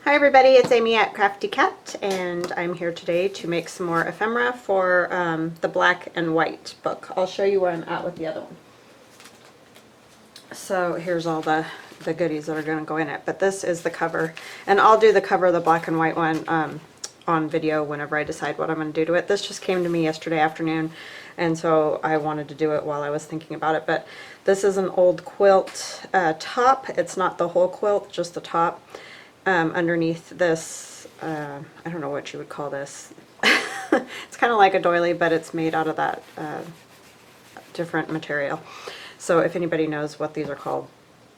Hi everybody, it's Amy at Crafty Cat, and I'm here today to make some more ephemera for the black and white book. I'll show you where I'm at with the other one. So here's all the goodies that are going to go in it, but this is the cover, and I'll do the cover of the black and white one on video whenever I decide what I'm going to do to it. This just came to me yesterday afternoon, and so I wanted to do it while I was thinking about it. But this is an old quilt top. It's not the whole quilt, just the top. Underneath this, I don't know what you would call this. It's kind of like a doily, but it's made out of that different material. So if anybody knows what these are called,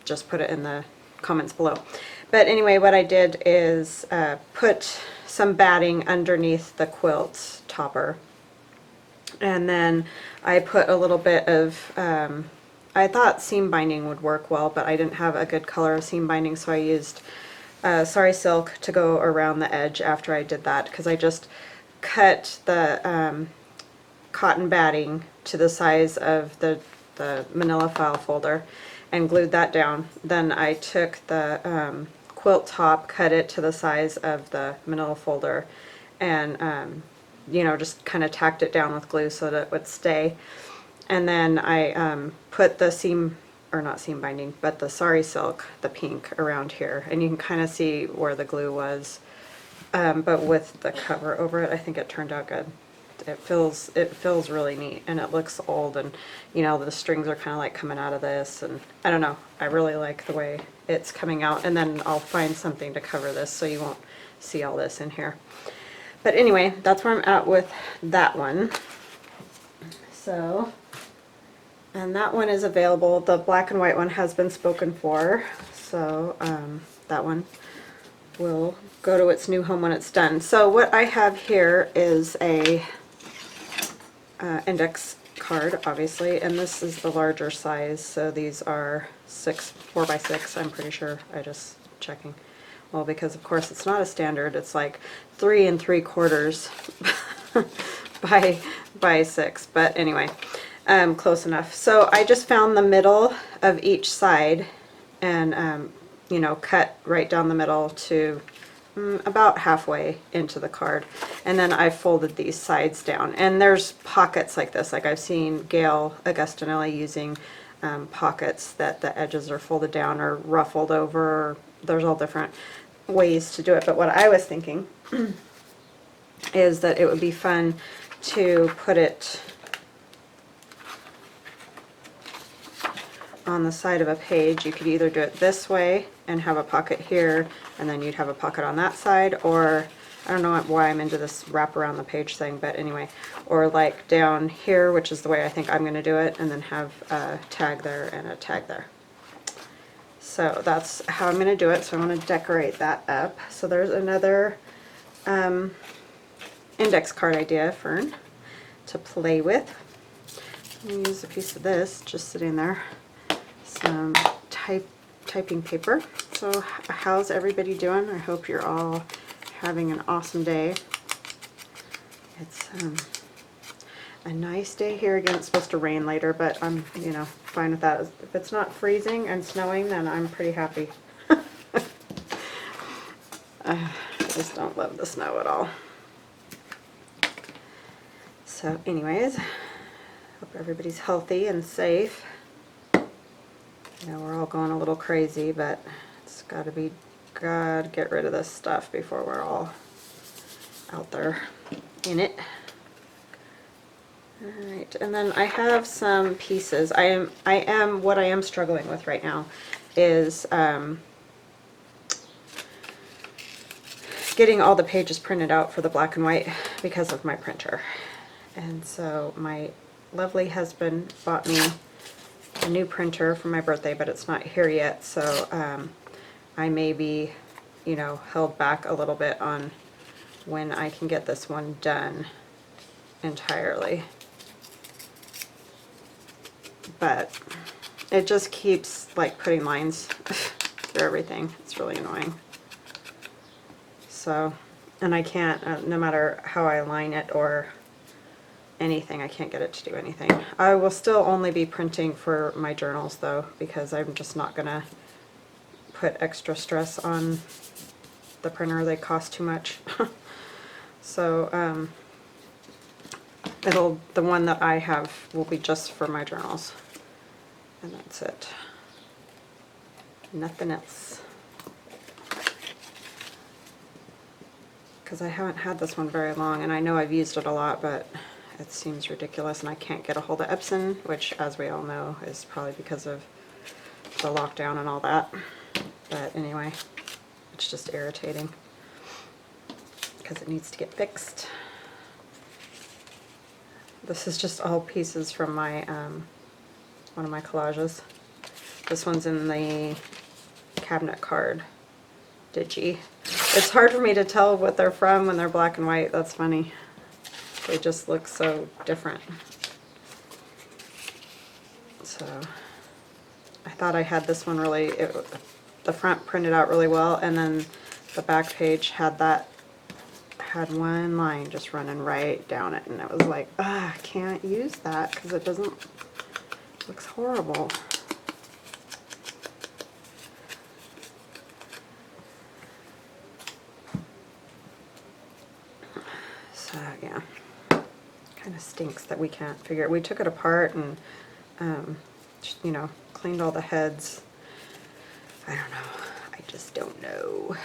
just put it in the comments below. But anyway, what I did is put some batting underneath the quilt topper. And then I put a little bit of, I thought seam binding would work well, but I didn't have a good color of seam binding, so I used sari silk to go around the edge after I did that, because I just cut the cotton batting to the size of the manila file folder and glued that down. Then I took the quilt top, cut it to the size of the manila folder, and you know, just kind of tacked it down with glue so that it would stay. And then I put the seam, or not seam binding, but the sari silk, the pink, around here, and you can kind of see where the glue was, but with the cover over it, I think it turned out good. It feels really neat, and it looks old, and you know, the strings are kind of like coming out of this, and I don't know, I really like the way it's coming out. And then I'll find something to cover this so you won't see all this in here. But anyway, that's where I'm at with that one. So, and that one is available. The black and white one has been spoken for, so that one will go to its new home when it's done. So what I have here is a index card, obviously, and this is the larger size. So these are 4 by 6. I'm pretty sure. I just checking. Well, because of course it's not a standard. It's like 3 3/4 by 6. But anyway. Close enough. So I just found the middle of each side and you know, cut right down the middle to about halfway into the card, and then I folded these sides down. And there's pockets like this, like I've seen Gail Augustinelli using pockets that the edges are folded down or ruffled over. There's all different ways to do it, but what I was thinking is that it would be fun to put it on the side of a page. You could either do it this way and have a pocket here, and then you'd have a pocket on that side, or I don't know why I'm into this wrap around the page thing, but anyway, or like down here, which is the way I think I'm going to do it, and then have a tag there and a tag there. So that's how I'm going to do it. So I'm going to decorate that up. So there's another index card idea, Fern, to play with. I'm going to use a piece of this just sitting there. Some typing paper. So how's everybody doing? I hope you're all having an awesome day. It's a nice day here. Again, it's supposed to rain later, but I'm, you know, fine with that. If it's not freezing and snowing, then I'm pretty happy. I just don't love the snow at all. So anyways, hope everybody's healthy and safe. You know, we're all going a little crazy, but it's got to be, God, get rid of this stuff before we're all out there in it. Alright, and then I have some pieces. What I am struggling with right now is getting all the pages printed out for the black and white because of my printer. And so my lovely husband bought me a new printer for my birthday, but it's not here yet, so I may be, you know, held back a little bit on when I can get this one done entirely. But it just keeps like putting lines through everything. It's really annoying. So, and I can't, no matter how I line it or anything, I can't get it to do anything. I will still only be printing for my journals though, because I'm just not gonna put extra stress on the printer. They cost too much. So the one that I have will be just for my journals. And that's it. Nothing else. Because I haven't had this one very long, and I know I've used it a lot, but it seems ridiculous, and I can't get a hold of Epson, which, as we all know, is probably because of the lockdown and all that. But anyway, it's just irritating because it needs to get fixed. This is just all pieces from my one of my collages. This one's in the cabinet card digi. It's hard for me to tell what they're from when they're black and white. That's funny. They just look so different. So I thought I had this one really, the front printed out really well, and then the back page had one line just running right down it, and it was like, I can't use that because it looks horrible. So yeah, kind of stinks that we can't figure it. We took it apart and you know, cleaned all the heads. I don't know. I just don't know.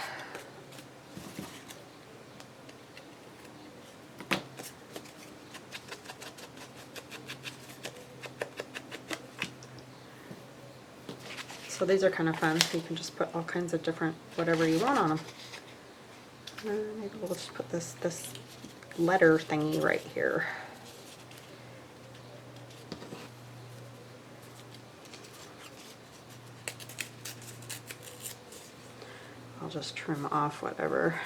So these are kind of fun. You can just put all kinds of different whatever you want on them. Maybe we'll just put this letter thingy right here. I'll just trim off whatever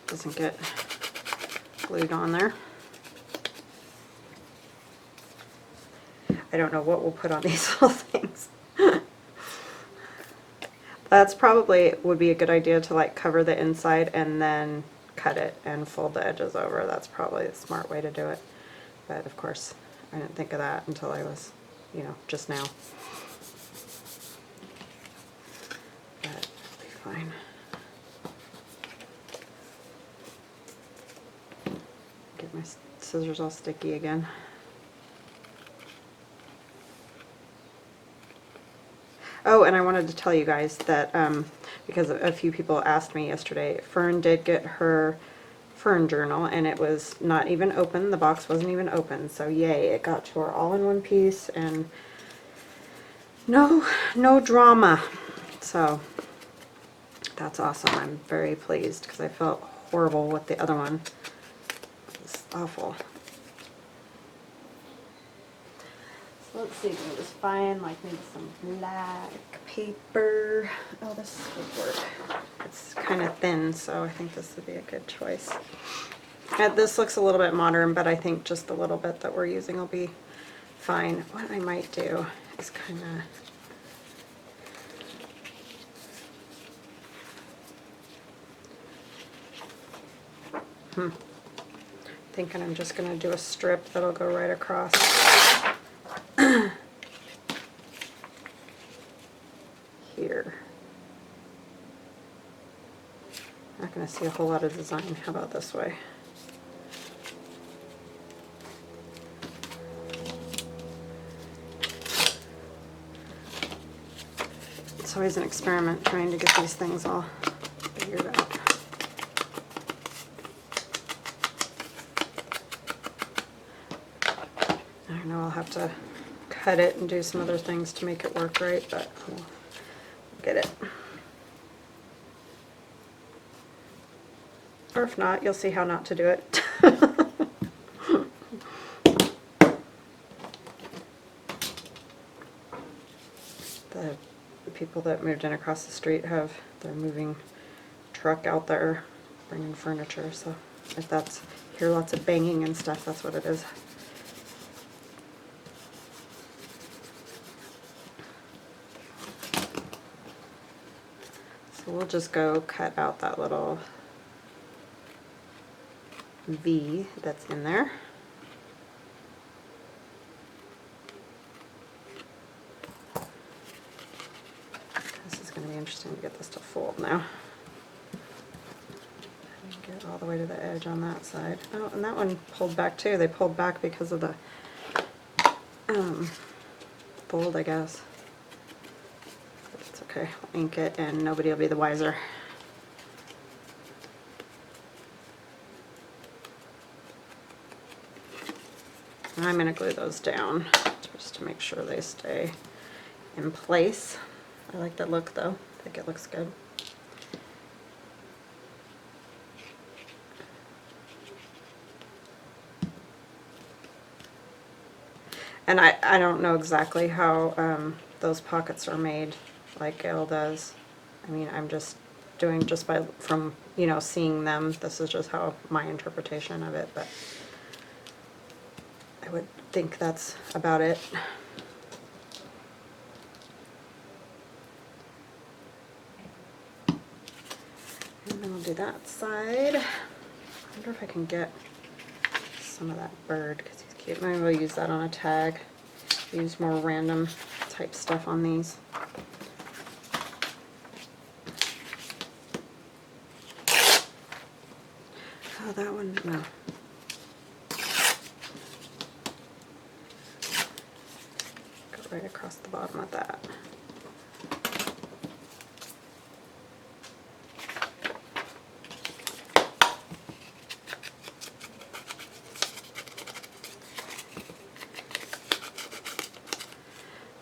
doesn't get glued on there. I don't know what we'll put on these little things. That's probably would be a good idea to like cover the inside and then cut it and fold the edges over. That's probably the smart way to do it. But of course, I didn't think of that until I was, you know, just now. But it'll be fine. Get my scissors all sticky again. Oh, and I wanted to tell you guys that, because a few people asked me yesterday, Fern did get her Fern journal, and it was not even open. The box wasn't even open, so yay, it got to her all in one piece, and no drama. So that's awesome. I'm very pleased, because I felt horrible with the other one. It was awful. Let's see, we'll just find like maybe some black paper. Oh, this would work. It's kind of thin, so I think this would be a good choice. This looks a little bit modern, but I think just the little bit that we're using will be fine. What I might do is kind of thinking I'm just going to do a strip that'll go right across. Here. Not going to see a whole lot of design. How about this way? It's always an experiment trying to get these things all figured out. I know I'll have to cut it and do some other things to make it work right, but we'll get it. Or if not, you'll see how not to do it. The people that moved in across the street have their moving truck out there bringing furniture, so if that's, hear lots of banging and stuff, that's what it is. So we'll just go cut out that little V that's in there. This is going to be interesting to get this to fold now. all the way to the edge on that side. Oh, and that one pulled back too. They pulled back because of the fold, I guess. But it's okay. I'll ink it and nobody will be the wiser. And I'm going to glue those down just to make sure they stay in place. I like the look though. I think it looks good. And I don't know exactly how those pockets are made like Gail does. I mean, I'm just doing just from, you know, seeing them. This is just how my interpretation of it, but I would think that's about it. And then we'll do that side. I wonder if I can get some of that bird because he's cute. Maybe we'll use that on a tag. Use more random type stuff on these. Oh, that one, no. Go right across the bottom of that.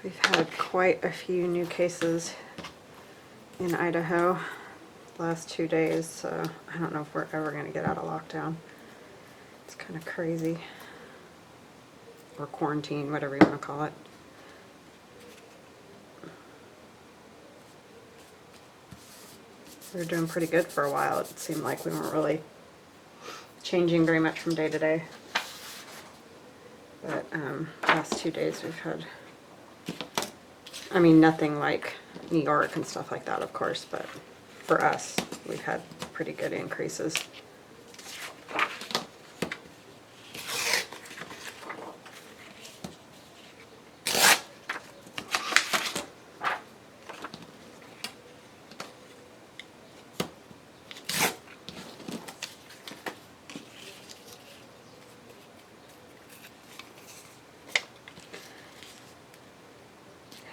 We've had quite a few new cases in Idaho the last 2 days, so I don't know if we're ever going to get out of lockdown. It's kind of crazy. Or quarantine, whatever you want to call it. We were doing pretty good for a while. It seemed like we weren't really changing very much from day to day. But last 2 days we've had, I mean, nothing like New York and stuff like that, of course, but for us, we've had pretty good increases.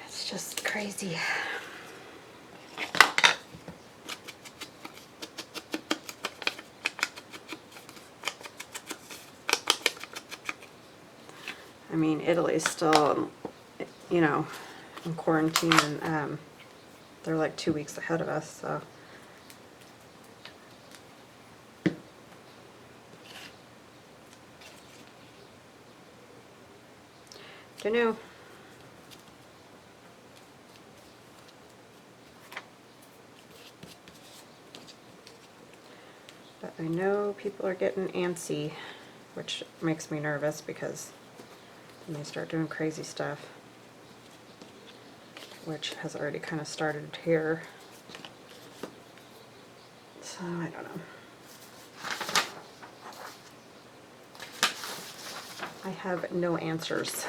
It's just crazy. I mean, Italy's still, you know, in quarantine, and they're like 2 weeks ahead of us, so. Don't know. But I know people are getting antsy, which makes me nervous because then they start doing crazy stuff, which has already kind of started here. So I don't know. I have no answers.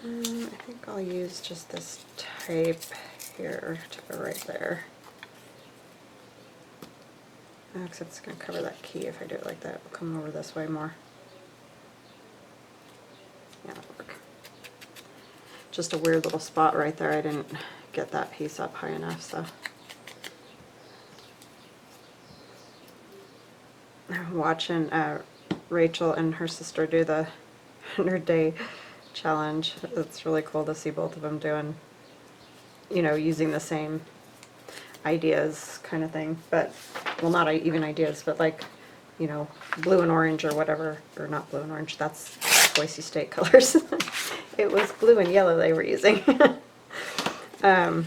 I think I'll use just this tape here to go right there. Except it's going to cover that key if I do it like that. It'll come over this way more. Yeah, that'll work. Just a weird little spot right there. I didn't get that piece up high enough, so. I'm watching Rachel and her sister do the 100-day challenge. It's really cool to see both of them doing, you know, using the same ideas kind of thing, but, well, not even ideas, but like, you know, blue and orange or whatever, or not blue and orange, that's Boise State colors. It was blue and yellow they were using. Yeah,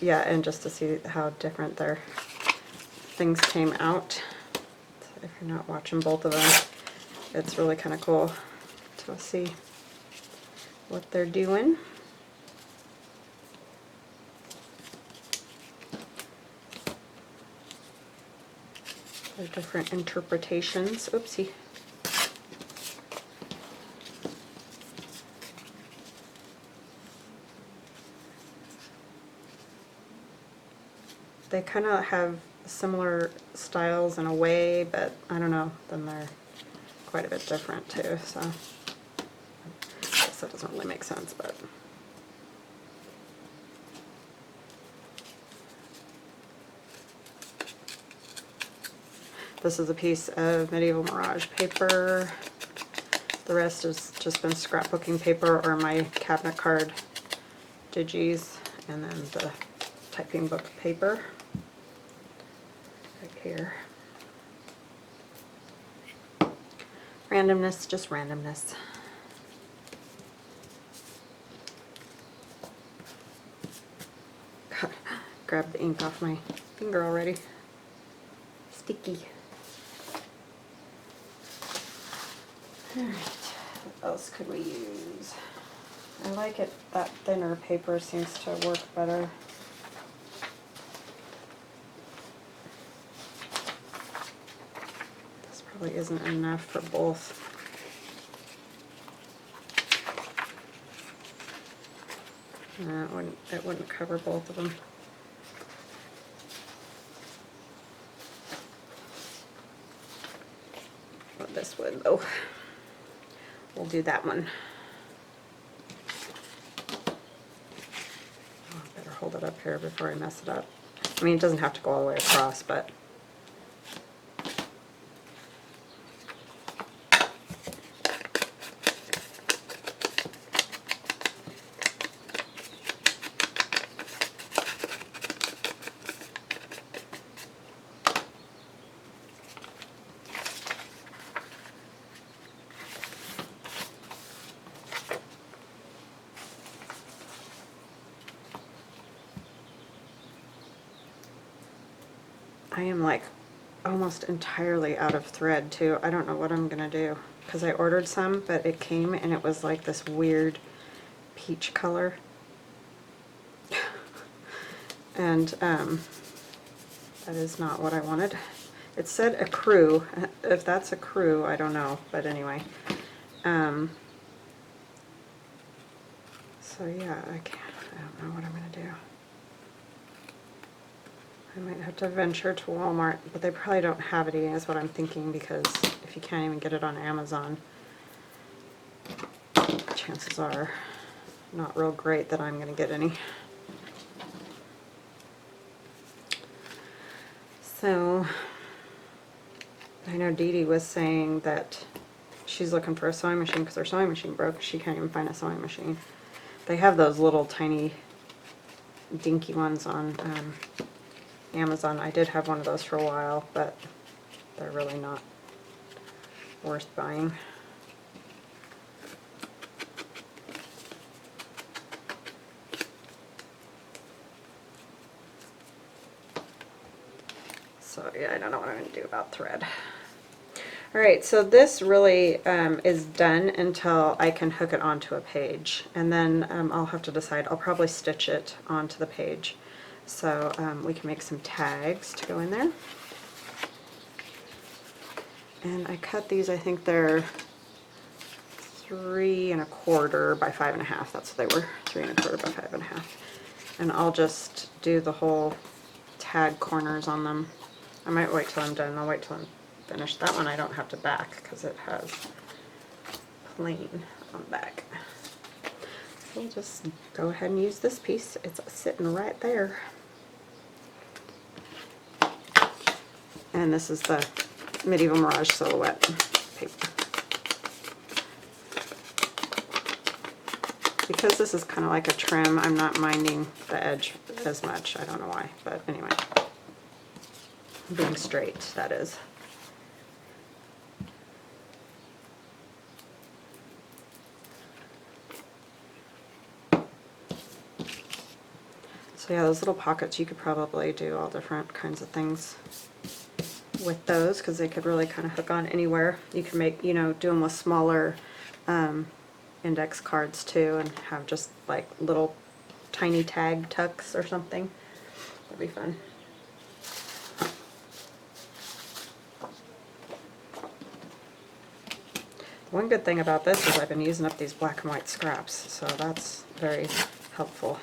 and just to see how different their things came out. So if you're not watching both of them, it's really kind of cool to see what they're doing. Their different interpretations. Oopsie. they kind of have similar styles in a way, but I don't know, then they're quite a bit different too, so I guess that doesn't really make sense, but this is a piece of medieval Mirage paper. The rest has just been scrapbooking paper or my cabinet card digis, and then the typing book paper right here. Randomness, just randomness. God, grabbed the ink off my finger already. Sticky. Alright, what else could we use? I like it, that thinner paper seems to work better. This probably isn't enough for both. It wouldn't cover both of them. But this would, though. We'll do that one. Oh, I better hold it up here before I mess it up. I mean, it doesn't have to go all the way across, but I am like almost entirely out of thread too. I don't know what I'm gonna do because I ordered some, but it came and it was like this weird peach color. And that is not what I wanted. It said ecru. If that's ecru, I don't know, but anyway. So yeah, I don't know what I'm gonna do. I might have to venture to Walmart, but they probably don't have any, is what I'm thinking, because if you can't even get it on Amazon, chances are not real great that I'm going to get any. So, I know Dee Dee was saying that she's looking for a sewing machine because her sewing machine broke. She can't even find a sewing machine. They have those little tiny dinky ones on Amazon. I did have one of those for a while, but they're really not worth buying. So yeah, I don't know what I'm going to do about thread. Alright, so this really is done until I can hook it onto a page, and then I'll have to decide. I'll probably stitch it onto the page. So we can make some tags to go in there. And I cut these, I think they're 3 1/4 by 5 1/2. That's what they were, 3 1/4 by 5 1/2. And I'll just do the whole tag corners on them. I might wait till I'm done. I'll wait till I'm finished. That one I don't have to back because it has plain on the back. So we'll just go ahead and use this piece. It's sitting right there. And this is the Medieval Mirage Silhouette paper. Because this is kind of like a trim, I'm not minding the edge as much. I don't know why, but anyway. Being straight, that is. So yeah, those little pockets, you could probably do all different kinds of things with those, because they could really kind of hook on anywhere. You can make, you know, do them with smaller index cards too, and have just like little tiny tag tucks or something. That'd be fun. One good thing about this is I've been using up these black and white scraps, so that's very helpful.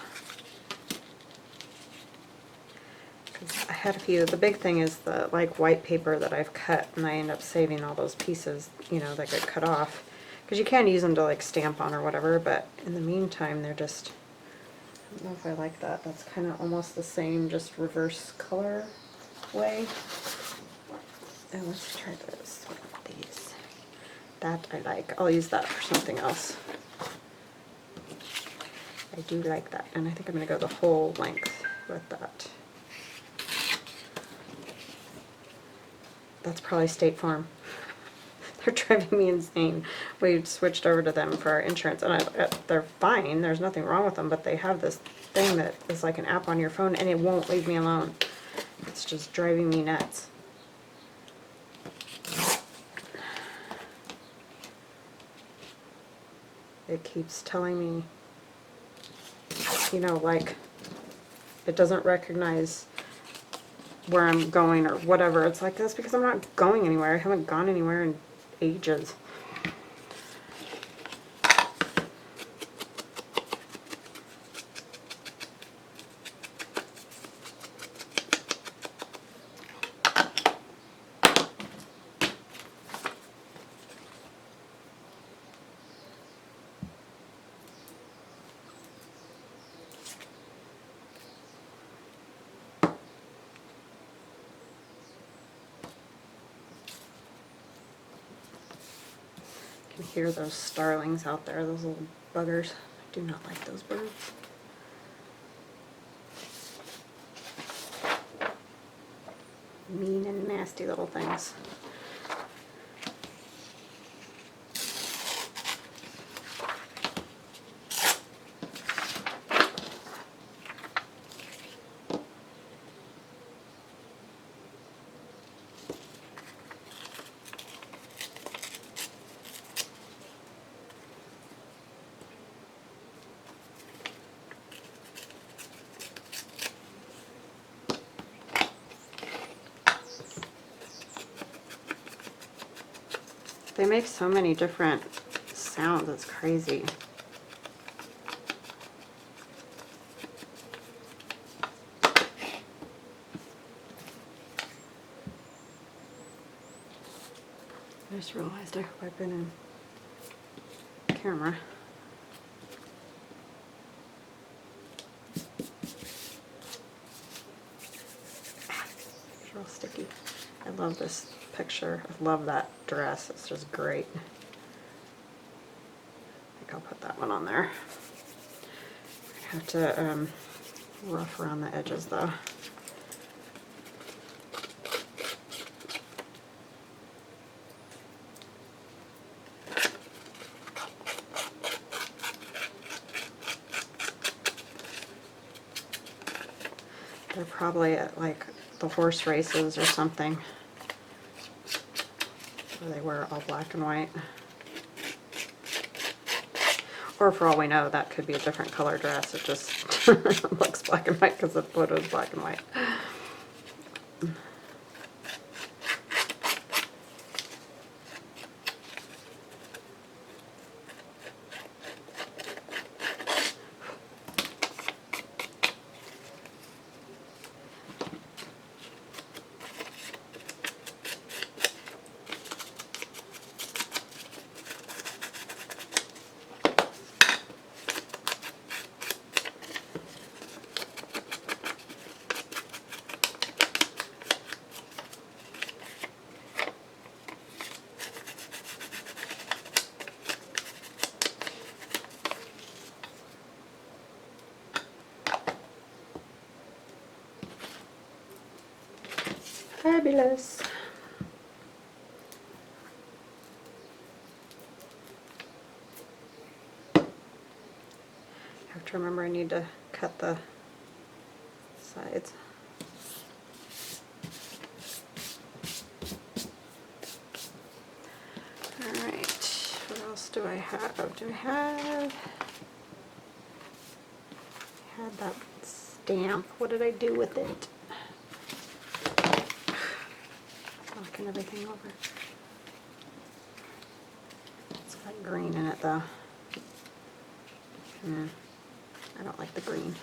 'Cause I had a few. The big thing is the like white paper that I've cut, and I end up saving all those pieces, you know, that get cut off. Because you can use them to like stamp on or whatever, but in the meantime they're just, I don't know if I like that. That's kind of almost the same, just reverse color way. And let's try this one of these. That I like. I'll use that for something else. I do like that, and I think I'm going to go the whole length with that. That's probably State Farm. They're driving me insane. We switched over to them for our insurance, and they're fine. There's nothing wrong with them, but they have this thing that is like an app on your phone, and it won't leave me alone. It's just driving me nuts. It keeps telling me, you know, like, it doesn't recognize where I'm going or whatever. It's like, that's because I'm not going anywhere. I haven't gone anywhere in ages. You can hear those starlings out there, those little buggers. I do not like those birds. Mean and nasty little things. They make so many different sounds, it's crazy. I just realized I hope I've been in camera. It's real sticky. I love this picture. I love that dress. It's just great. I think I'll put that one on there. I have to rough around the edges though. They're probably at like the horse races or something, where they wear all black and white. Or for all we know, that could be a different color dress. It just looks black and white because the photo is black and white. Fabulous. I have to remember I need to cut the sides. Alright, what else do I have? Do I have... I had that stamp. What did I do with it? Knocking everything over. It's got green in it though. I don't like the green.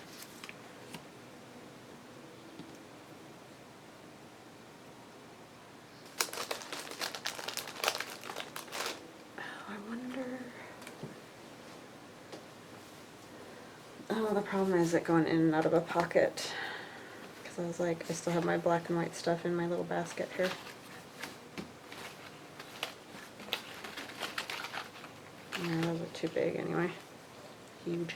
Oh, the problem is it going in and out of a pocket. Because I was like, I still have my black and white stuff in my little basket here. Yeah, those are too big anyway. Huge.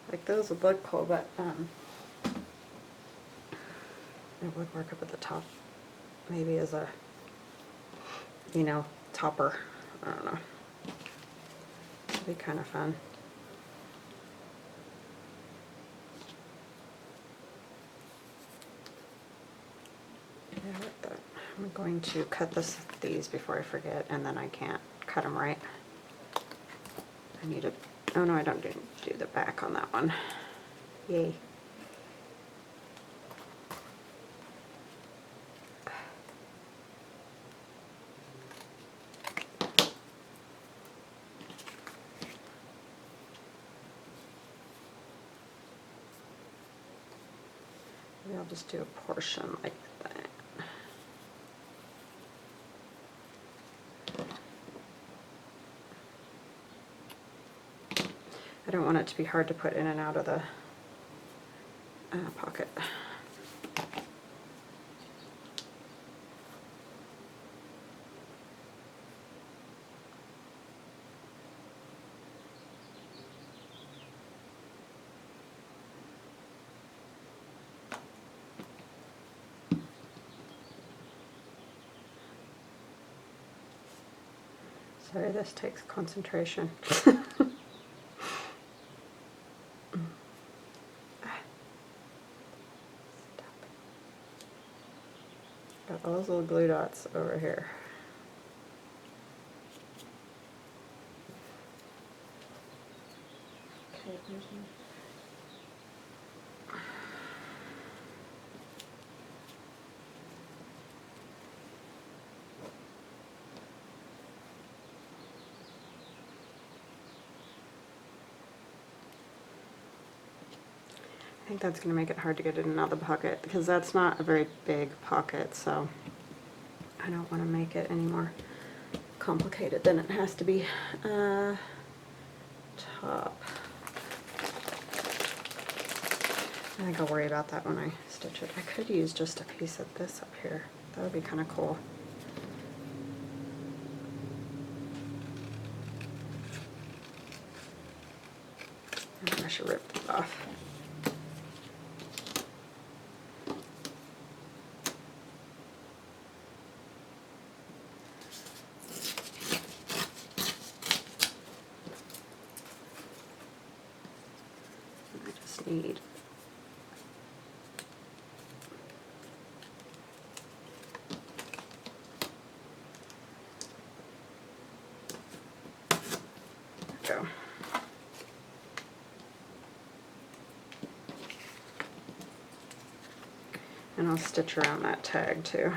Like those would look cool, but it would work up at the top, maybe as a, you know, topper. I don't know. It'd be kind of fun. Yeah, I'm going to cut these before I forget, and then I can't cut them right. I need to. Oh no, I don't do the back on that one. Yay. Maybe I'll just do a portion like that. I don't want it to be hard to put in and out of the pocket. Sorry, this takes concentration. Got all those little glue dots over here. Okay, I think that's going to make it hard to get it in and out of the pocket because that's not a very big pocket, so I don't want to make it any more complicated than it has to be. Top. I think I'll worry about that when I stitch it. I could use just a piece of this up here. That would be kind of cool. I should rip this off. I just need go. And I'll stitch around that tag too.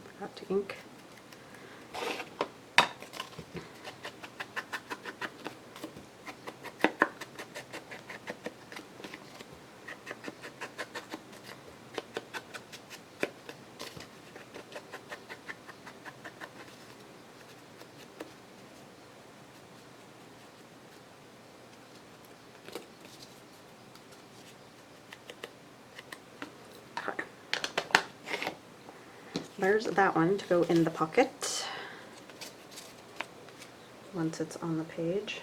Forgot to ink. There's that one to go in the pocket once it's on the page.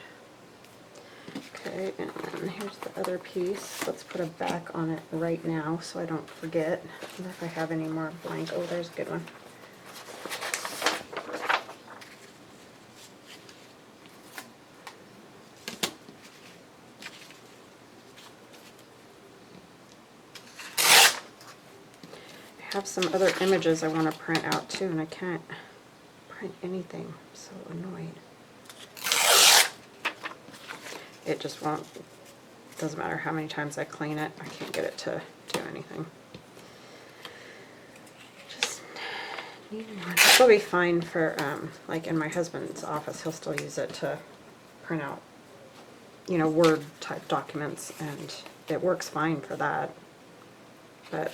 Okay, and then here's the other piece. Let's put a back on it right now so I don't forget. I wonder if I have any more blank. Oh, there's a good one. I have some other images I want to print out too, and I can't print anything. I'm so annoyed. It just won't doesn't matter how many times I clean it, I can't get it to do anything. Just need one. This will be fine for, like in my husband's office, he'll still use it to print out, you know, Word type documents, and it works fine for that. But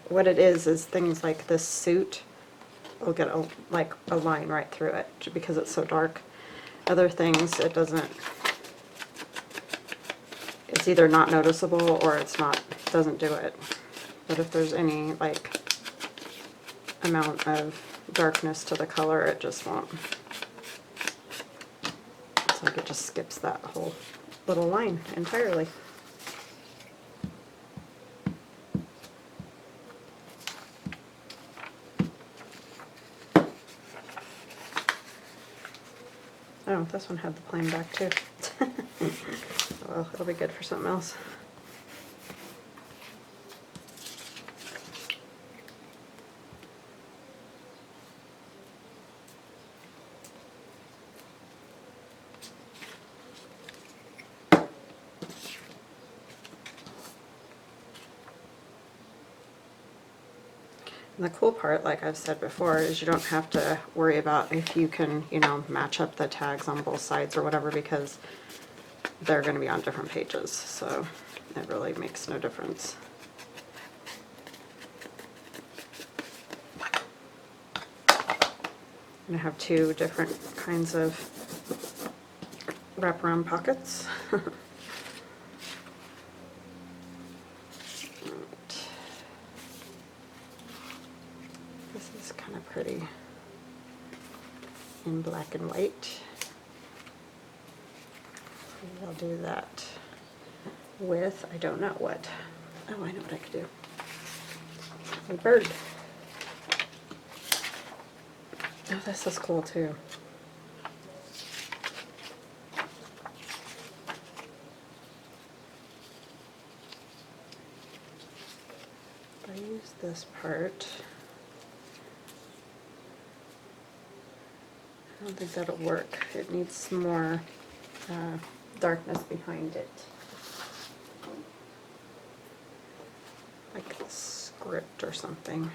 what it is things like this suit will get like a line right through it because it's so dark. Other things, it doesn't, it's either not noticeable or it's not, doesn't do it. But if there's any like amount of darkness to the color, it just won't. It's like it just skips that whole little line entirely. Oh, this one had the plain back too. Well, it'll be good for something else. And the cool part, like I've said before, is you don't have to worry about if you can, you know, match up the tags on both sides or whatever, because they're going to be on different pages, so it really makes no difference. And I have two different kinds of wraparound pockets. This is kind of pretty in black and white. Maybe I'll do that with, I don't know what. Oh, I know what I could do. A bird. Oh, this is cool too. If I use this part, I don't think that'll work. It needs some more darkness behind it. Like a script or something.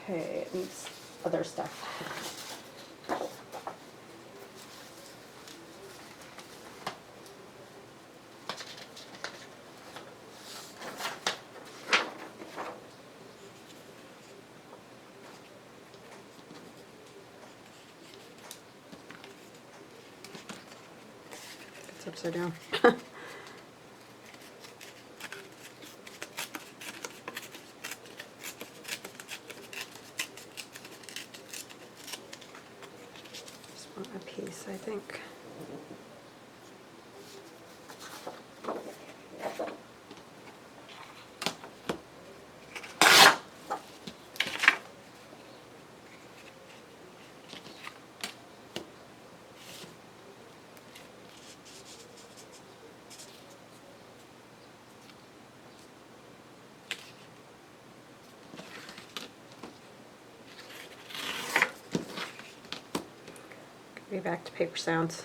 Okay, it needs other stuff. It's upside down. A piece, I think. Be back to paper sounds.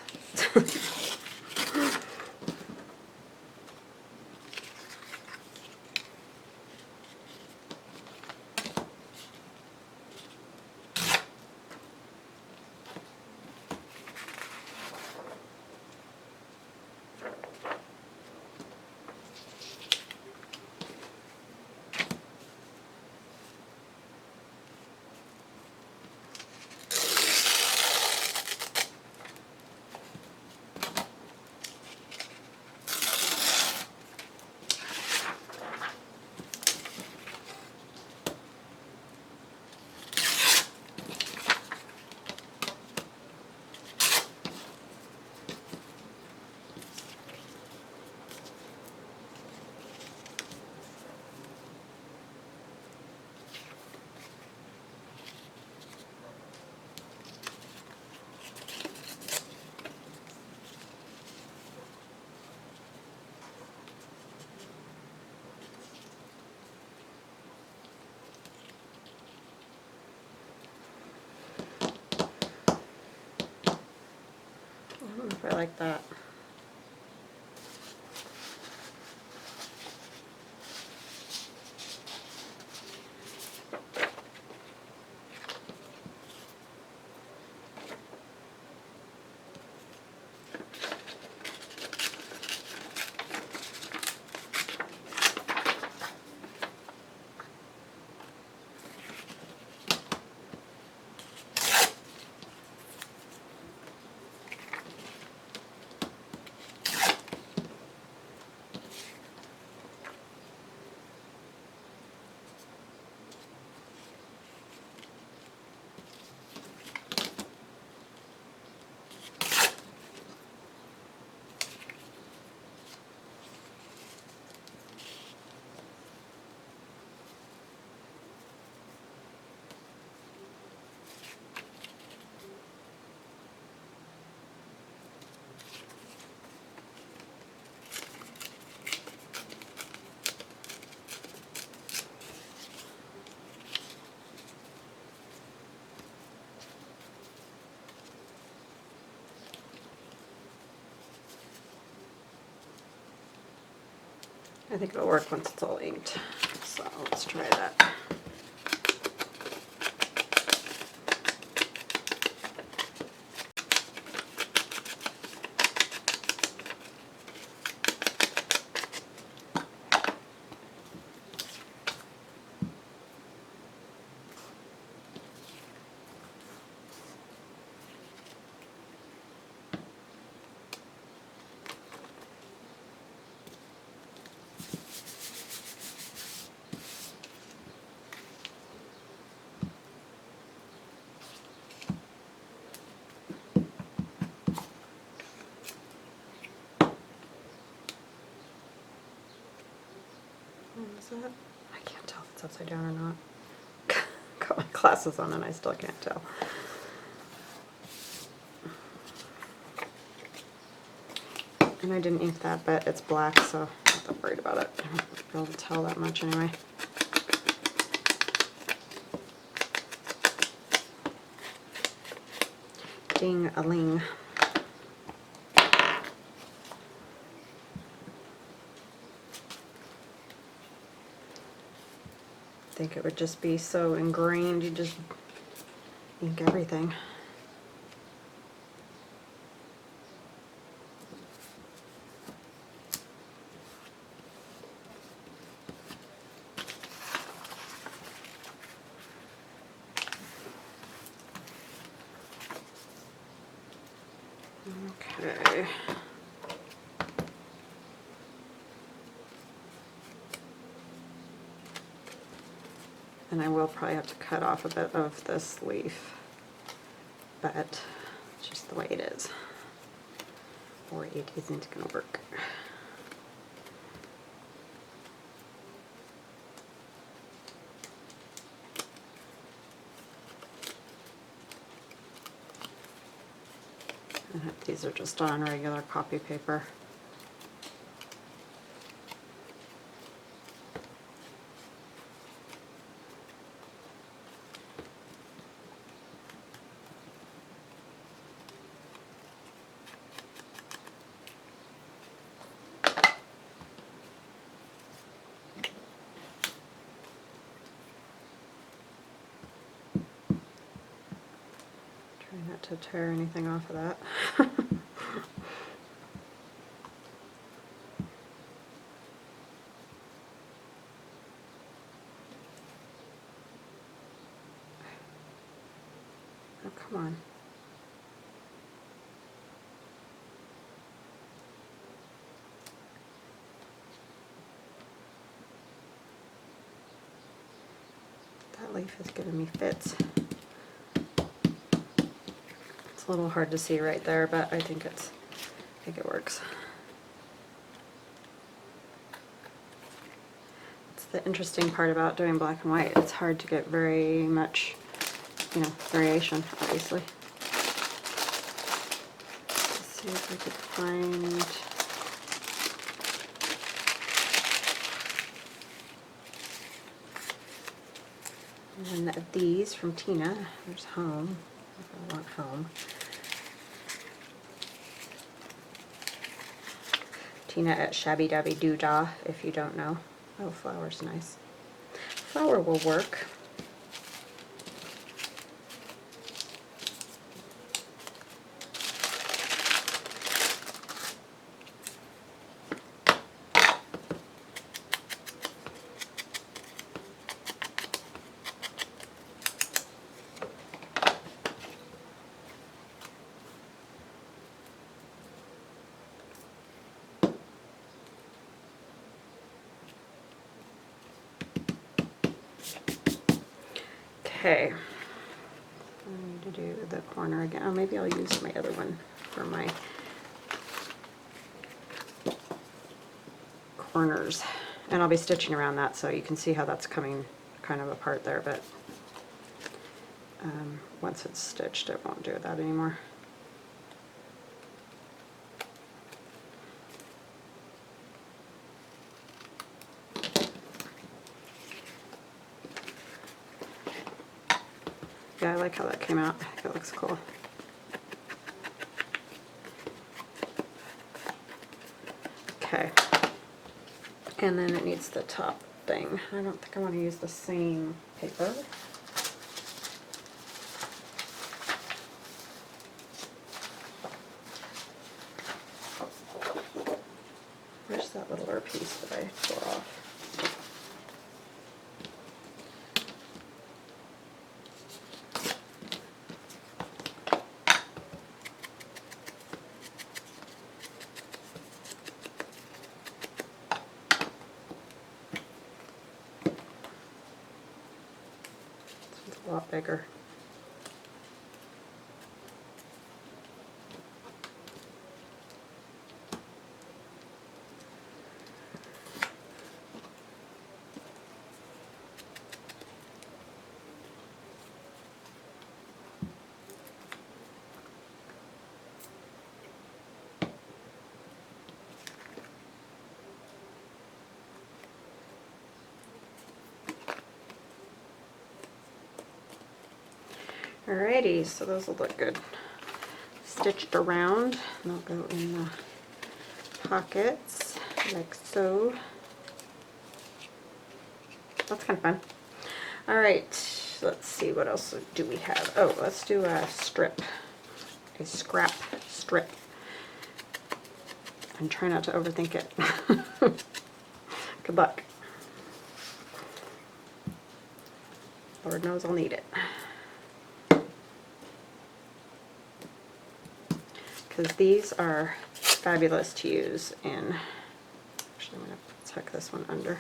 if I like that. I think it'll work once it's all inked. So let's try that. Is that? I can't tell if it's upside down or not. Got my glasses on and I still can't tell. And I didn't ink that, but it's black, so I'm not that worried about it. I won't be able to tell that much anyway. Ding-a-ling. I think it would just be so ingrained, you just ink everything. Okay. And I will probably have to cut off a bit of this leaf, but it's just the way it is, or it isn't going to work. And these are just on regular copy paper. Try not to tear anything off of that. Oh, come on. That leaf is giving me fits. It's a little hard to see right there, but I think it works. It's the interesting part about doing black and white. It's hard to get very much, variation, obviously. Let's see if I could find. One of these from Tina. There's home. If I want home. Tina at Shabby Dabby Doodah, if you don't know. Oh, flower's nice. Flower will work. Okay, I need to do the corner again. Oh, maybe I'll use my other one for my corners. And I'll be stitching around that so you can see how that's coming kind of apart there, but once it's stitched it won't do that anymore. Yeah, I like how that came out. I think it looks cool. Okay. And then it needs the top thing. I don't think I want to use the same paper. Where's that littler piece that I tore off? A lot bigger. Alrighty, so those will look good. Stitched around, and they'll go in the pockets, like so. That's kind of fun. Alright, let's see, what else do we have? Oh, let's do a strip. A scrap strip. And try not to overthink it. Good luck. Lord knows I'll need it. Because these are fabulous to use in, actually I'm going to tuck this one under,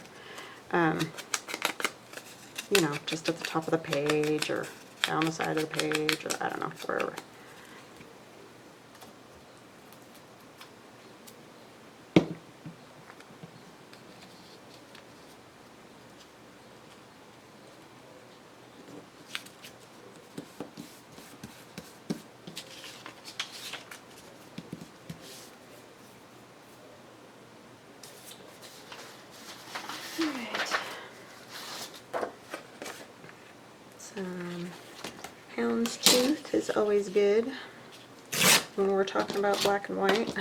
you know, just at the top of the page or down the side of the page, or I don't know, wherever. Houndstooth is always good when we're talking about black and white.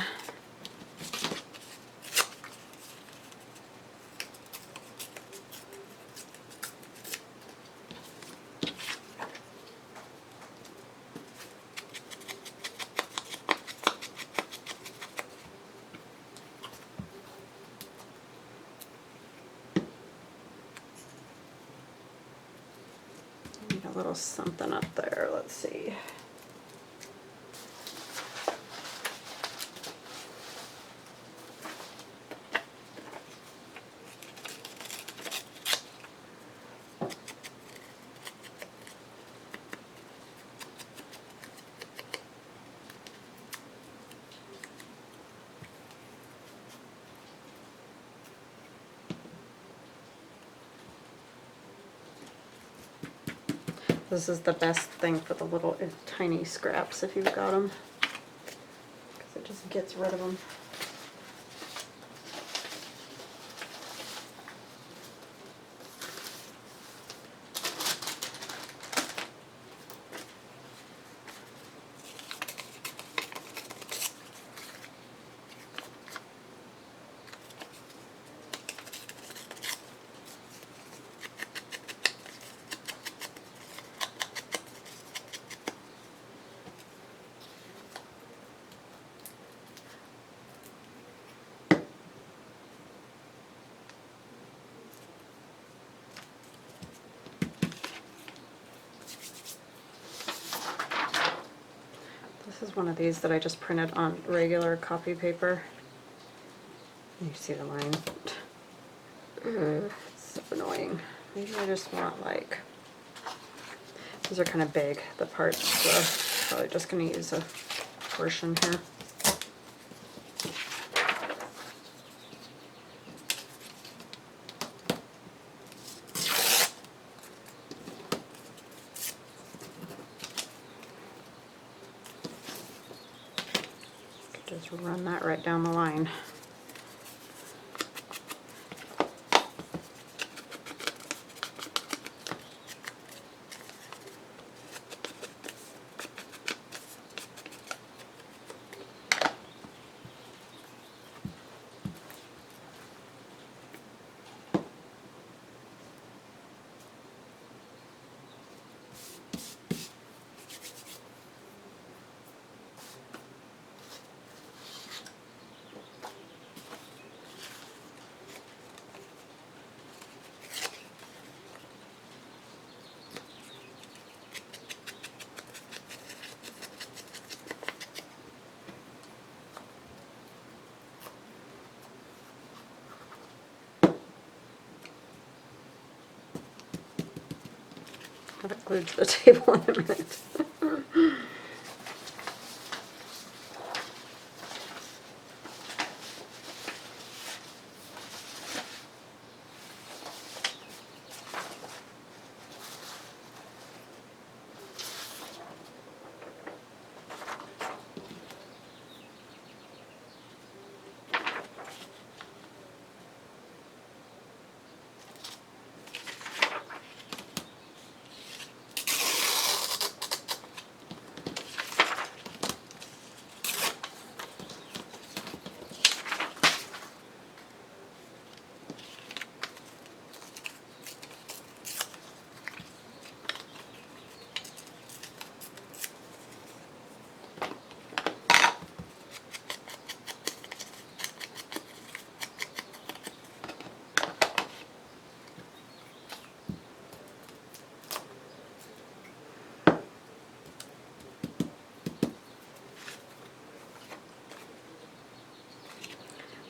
Need a little something up there, let's see. This is the best thing for the little tiny scraps if you've got them, because it just gets rid of them. This is one of these that I just printed on regular copy paper. You see the line? It's so annoying. Maybe I just want like, these are kind of big, the parts, so probably just going to use a portion here. Just run that right down the line. Have it glued to the table in a minute.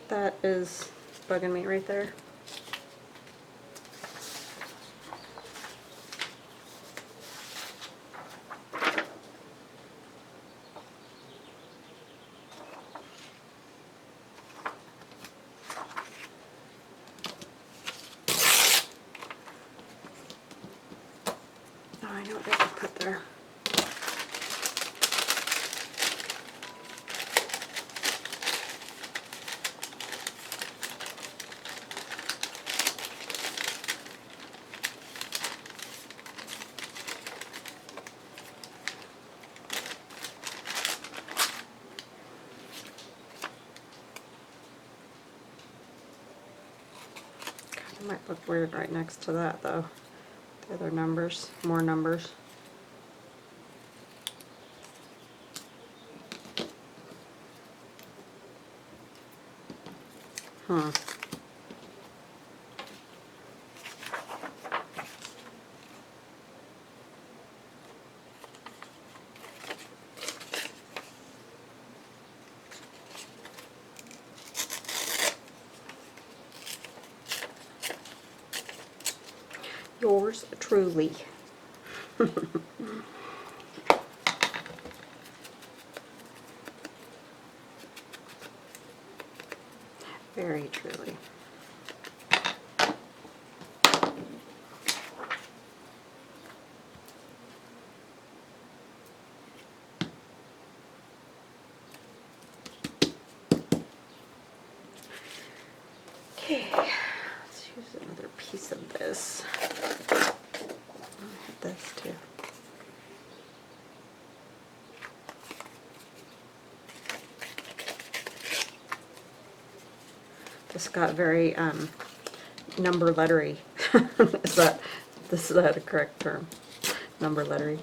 That is bugging me right there. Oh, I know what I could put there. It might look weird right next to that though. The other numbers, more numbers. Hmm. Yours truly. Very truly. Okay, let's use another piece of this. This too. This got very number lettery. Is that a correct term? Number lettery.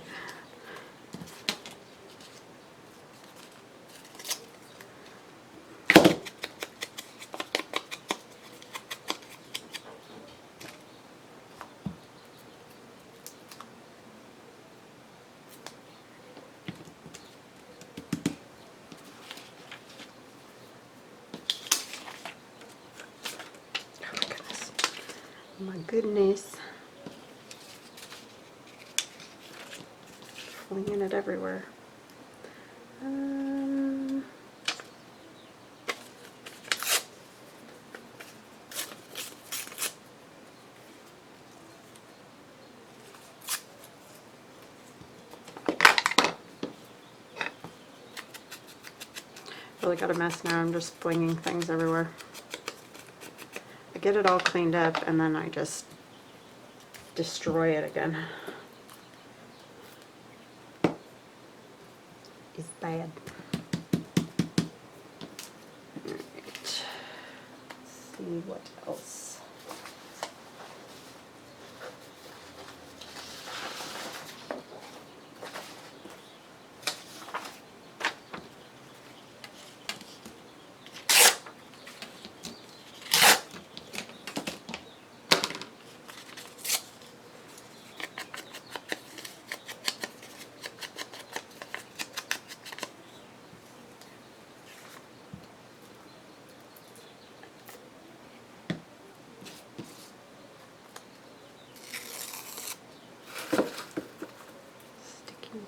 goodness. Flinging it everywhere. Really got a mess now. I'm just flinging things everywhere. I get it all cleaned up and then I just destroy it again. It's bad. Alright. Let's see what else.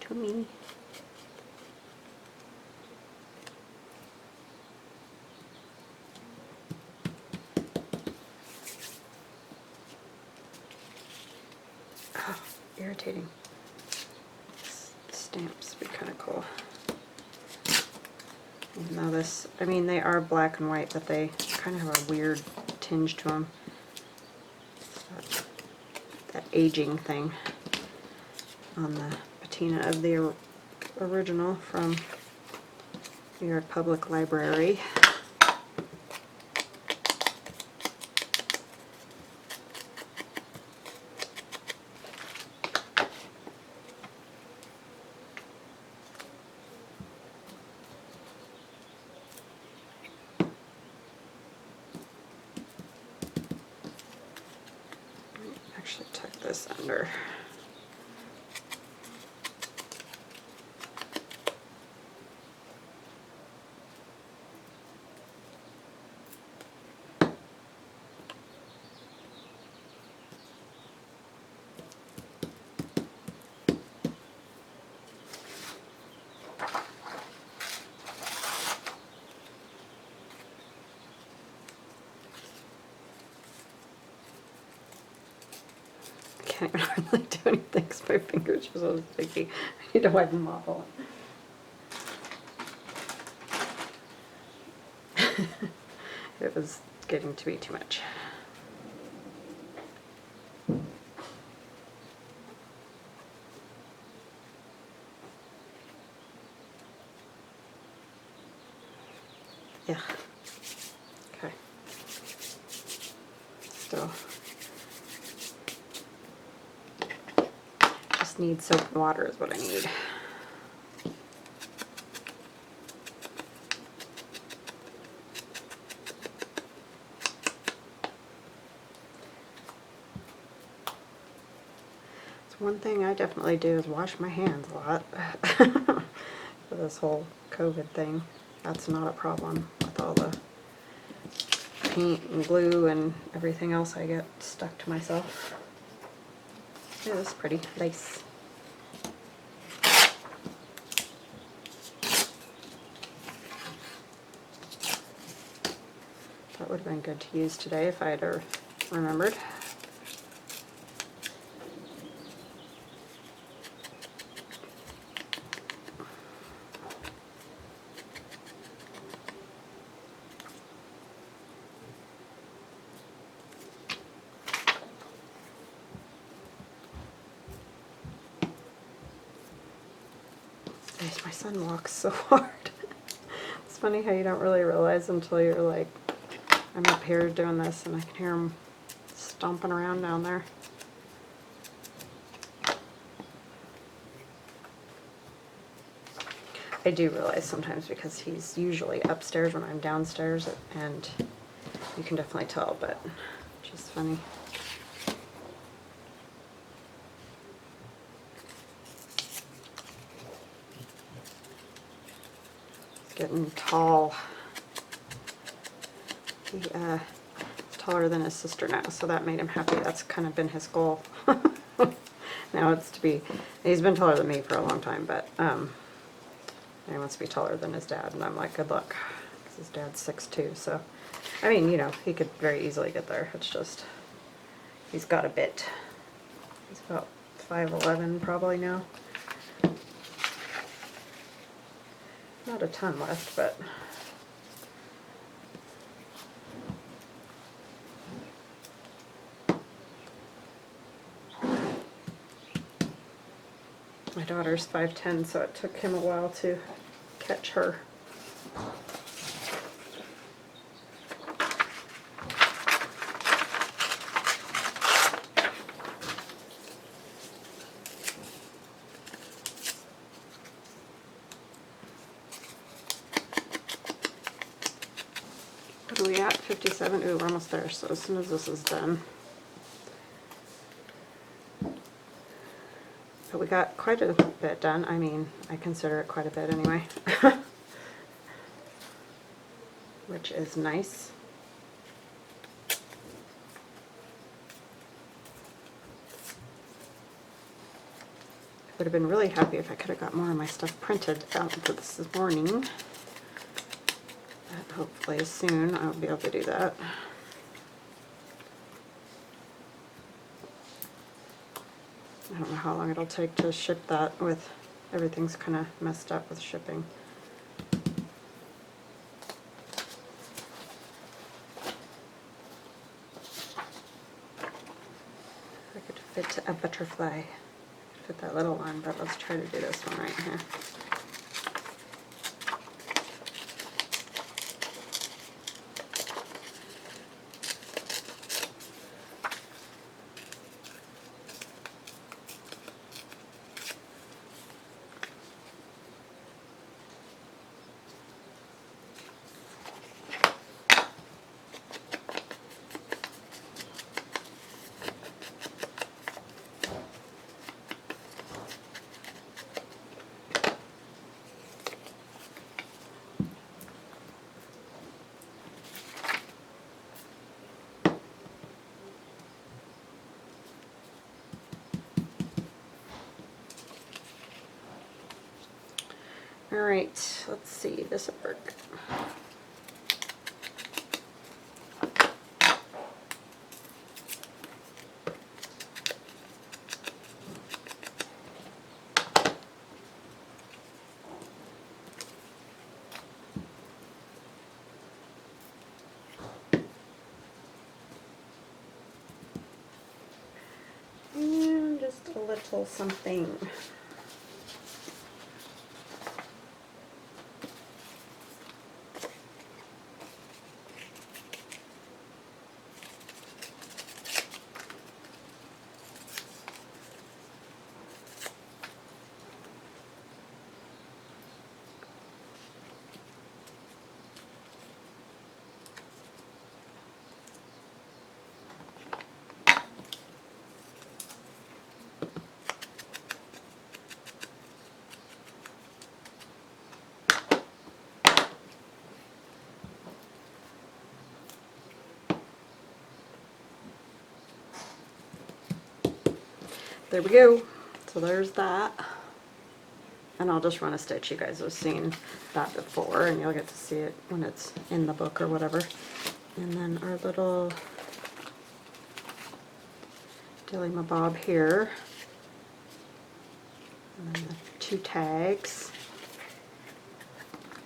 To me. Oh, irritating. Stamps would be kind of cool. Even though this, I mean, they are black and white, but they kind of have a weird tinge to them. That aging thing on the patina of the original from New York Public Library. Actually tuck this under. I can't even hardly do anything because my fingers are so sticky. I need to wipe them off all. It was getting to be too much. Yeah. Okay. Still. Just need soap and water is what I need. One thing I definitely do is wash my hands a lot for this whole COVID thing. That's not a problem with all the paint and glue and everything else I get stuck to myself. Yeah, that's pretty. Lace. That would have been good to use today if I had remembered. My son walks so hard. It's funny how you don't really realize until you're like, I'm up here doing this and I can hear him stomping around down there. I do realize sometimes because he's usually upstairs when I'm downstairs, and you can definitely tell, but it's just funny. Getting tall. He's taller than his sister now, so that made him happy. That's kind of been his goal. Now it's to be, he's been taller than me for a long time, but he wants to be taller than his dad, and I'm like, good luck, because his dad's 6'2", so, I mean, you know, he could very easily get there. It's just, he's got a bit. He's about 5'11" probably now. Not a ton left, but my daughter's 5'10", so it took him a while to catch her. What are we at? 57? Ooh, we're almost there, so as soon as this is done. But we got quite a bit done. I mean, I consider it quite a bit anyway. Which is nice. I would have been really happy if I could have got more of my stuff printed out for this morning. But hopefully soon I'll be able to do that. I don't know how long it'll take to ship that with everything's kind of messed up with shipping. I could fit a butterfly, fit that little one, but let's try to do this one right here. Alright, let's see, this will work. And just a little something. There we go. So there's that. And I'll just run a stitch. You guys have seen that before, and you'll get to see it when it's in the book or whatever. And then our little dilly-mabob here. And then the 2 tags.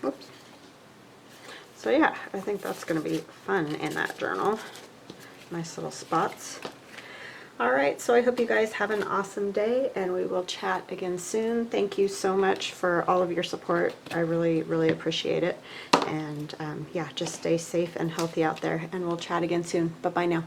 Whoops. So yeah, I think that's going to be fun in that journal. Nice little spots. Alright, so I hope you guys have an awesome day, and we will chat again soon. Thank you so much for all of your support. I really, really appreciate it. And yeah, just stay safe and healthy out there, and we'll chat again soon. Bye-bye now.